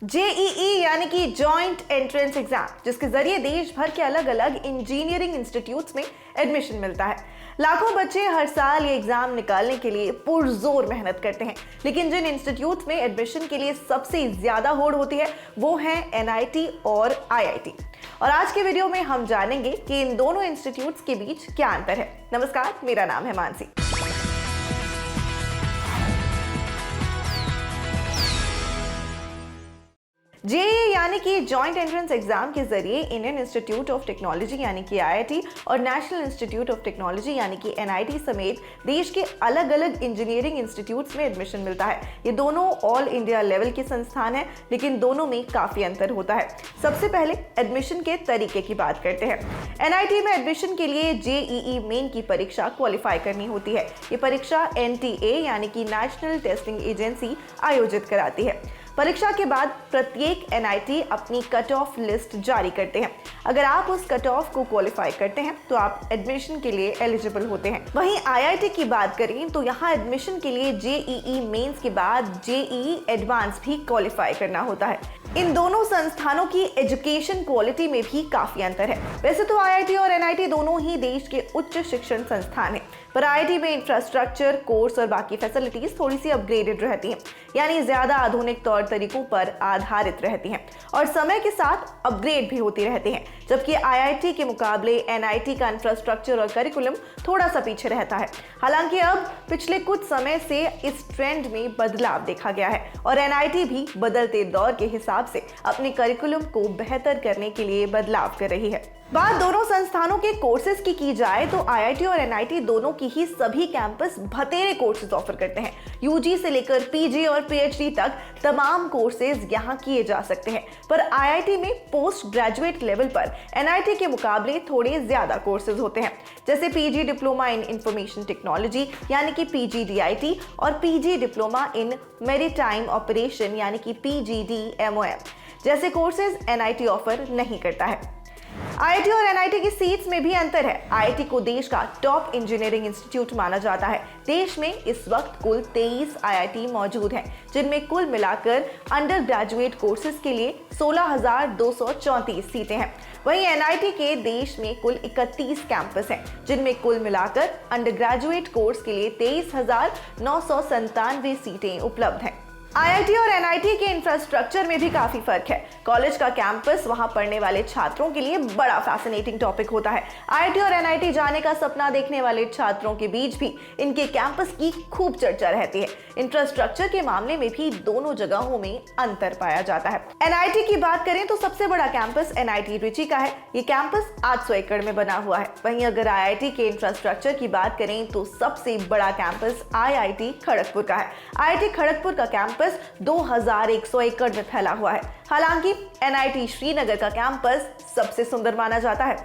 JEE यानी कि joint entrance exam, जिसके जरिए देश भर के अलग अलग इंजीनियरिंग इंस्टीट्यूट्स में एडमिशन मिलता है। लाखों बच्चे हर साल ये एग्जाम निकालने के लिए पुरजोर मेहनत करते हैं, लेकिन जिन इंस्टीट्यूट में एडमिशन के लिए सबसे ज्यादा होड़ होती है वो है एनआईटी और आईआईटी। और आज के वीडियो में हम जानेंगे कि इन दोनों इंस्टीट्यूट्स के बीच क्या अंतर है। नमस्कार, मेरा नाम है मानसी। जेईई यानी कि जॉइंट एंट्रेंस एग्जाम के जरिए इंडियन इंस्टीट्यूट ऑफ टेक्नोलॉजी यानी कि आईआईटी और नेशनल इंस्टीट्यूट ऑफ टेक्नोलॉजी यानी कि एनआईटी समेत देश के अलग अलग इंजीनियरिंग इंस्टीट्यूट्स में एडमिशन मिलता है। ये दोनों ऑल इंडिया लेवल के संस्थान हैं, लेकिन दोनों में काफी अंतर होता है। सबसे पहले एडमिशन के तरीके की बात करते हैं। एनआईटी में एडमिशन के लिए जेईई मेन की परीक्षा क्वालिफाई करनी होती है। ये परीक्षा एनटीए यानी कि नेशनल टेस्टिंग एजेंसी आयोजित कराती है। परीक्षा के बाद प्रत्येक एनआईटी अपनी कट ऑफ लिस्ट जारी करते हैं। अगर आप उस कट ऑफ को क्वालिफाई करते हैं तो आप एडमिशन के लिए एलिजिबल होते हैं। वहीं आईआईटी की बात करें तो यहाँ एडमिशन के लिए जेईई मेंस के बाद जेईई एडवांस भी क्वालिफाई करना होता है। इन दोनों संस्थानों की एजुकेशन क्वालिटी में भी काफी अंतर है। वैसे तो आईआईटी और एनआईटी दोनों ही देश के उच्च शिक्षण संस्थान हैं, पर आईआईटी में इंफ्रास्ट्रक्चर, कोर्स और बाकी फैसिलिटीज थोड़ी सी अपग्रेडेड रहती हैं, यानी ज्यादा आधुनिक तौर तरीकों पर आधारित रहती हैं और समय के साथ अपग्रेड भी होती रहती हैं। जबकि आईआईटी के मुकाबले एनआईटी का इंफ्रास्ट्रक्चर और करिकुलम थोड़ा सा पीछे रहता है। हालांकि अब पिछले कुछ समय से इस ट्रेंड में बदलाव देखा गया है और एनआईटी भी बदलते दौर के हिसाब से अपने करिकुलम को बेहतर करने के लिए बदलाव कर रही है। बात दोनों संस्थानों के कोर्सेज की जाए तो आईआईटी और एनआईटी दोनों की ही सभी कैंपस भतेरे कोर्सेज ऑफर करते हैं। यूजी से लेकर पीजी और पीएचडी तक तमाम कोर्सेज यहाँ किए जा सकते हैं, पर आईआईटी में पोस्ट ग्रेजुएट लेवल पर एनआईटी के मुकाबले थोड़े ज्यादा कोर्सेज होते हैं, जैसे PG diploma in information technology यानी कि पीजीडीआईटी और PG diploma in maritime operation यानी कि पीजीडीएमओएम जैसे कोर्सेज एनआईटी ऑफर नहीं करता है। आईआईटी और एनआईटी की सीट्स में भी अंतर है। आईआईटी को देश का टॉप इंजीनियरिंग इंस्टीट्यूट माना जाता है। देश में इस वक्त कुल 23 आईआईटी मौजूद हैं, जिनमें कुल मिलाकर अंडर ग्रेजुएट कोर्सेज के लिए 16,234 सीटें हैं। वहीं एनआईटी के देश में कुल 31 कैंपस हैं, जिनमें कुल मिलाकर अंडर ग्रेजुएट कोर्स के लिए 23,997 सीटें उपलब्ध हैं। आईआईटी और एनआईटी के इंफ्रास्ट्रक्चर में भी काफी फर्क है। कॉलेज का कैंपस वहां पढ़ने वाले छात्रों के लिए बड़ा फैसिनेटिंग टॉपिक होता है। आईआईटी और एनआईटी जाने का सपना देखने वाले छात्रों के बीच भी इनके कैंपस की खूब चर्चा रहती है। इंफ्रास्ट्रक्चर के मामले में भी दोनों जगहों में अंतर पाया जाता है। एनआईटी की बात करें तो सबसे बड़ा कैंपस एनआईटी रुचि का है। ये कैंपस 800 एकड़ में बना हुआ है। वहीं अगर आईआईटी के इंफ्रास्ट्रक्चर की बात करें तो सबसे बड़ा कैंपस आईआईटी खड़गपुर का है। आईआईटी खड़गपुर का कैंपस 2100 एकड़ में फैला हुआ है। हालांकि एनआईटी श्रीनगर का कैंपस सबसे सुंदर माना जाता है।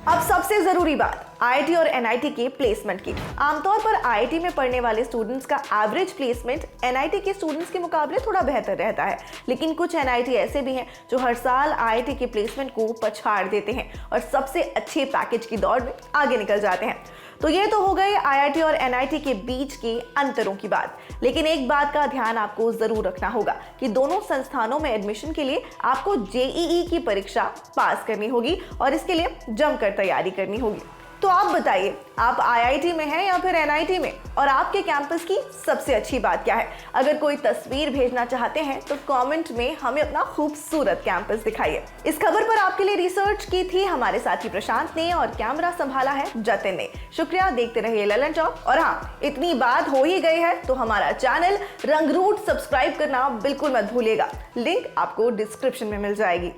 अब सबसे जरूरी बात आईआईटी और एनआईटी के प्लेसमेंट की। आमतौर पर आईआईटी में पढ़ने वाले स्टूडेंट्स का एवरेज प्लेसमेंट एनआईटी के स्टूडेंट्स के मुकाबले थोड़ा बेहतर रहता है, लेकिन कुछ एनआईटी ऐसे भी हैं जो हर साल आईआईटी के प्लेसमेंट को पछाड़ देते हैं और सबसे अच्छे पैकेज की दौड़ में आगे निकल जाते हैं। तो ये तो हो गई आईआईटी और एनआईटी के बीच के अंतरों की बात, लेकिन एक बात का ध्यान आपको जरूर रखना होगा कि दोनों संस्थानों में एडमिशन के लिए आपको जेईई की परीक्षा पास करनी होगी और इसके लिए जमकर तैयारी करनी होगी। तो आप बताइए, आप आईआईटी में हैं या फिर एनआईटी में, और आपके कैंपस की सबसे अच्छी बात क्या है? अगर कोई तस्वीर भेजना चाहते हैं तो कमेंट में हमें अपना खूबसूरत कैंपस दिखाइए। इस खबर पर आपके लिए रिसर्च की थी हमारे साथी प्रशांत ने और कैमरा संभाला है जतिन ने। शुक्रिया, देखते रहिए ललन टॉक। और हाँ, इतनी बात हो ही गई है तो हमारा चैनल रंगरूट सब्सक्राइब करना बिल्कुल मत भूलिएगा। लिंक आपको डिस्क्रिप्शन में मिल जाएगी।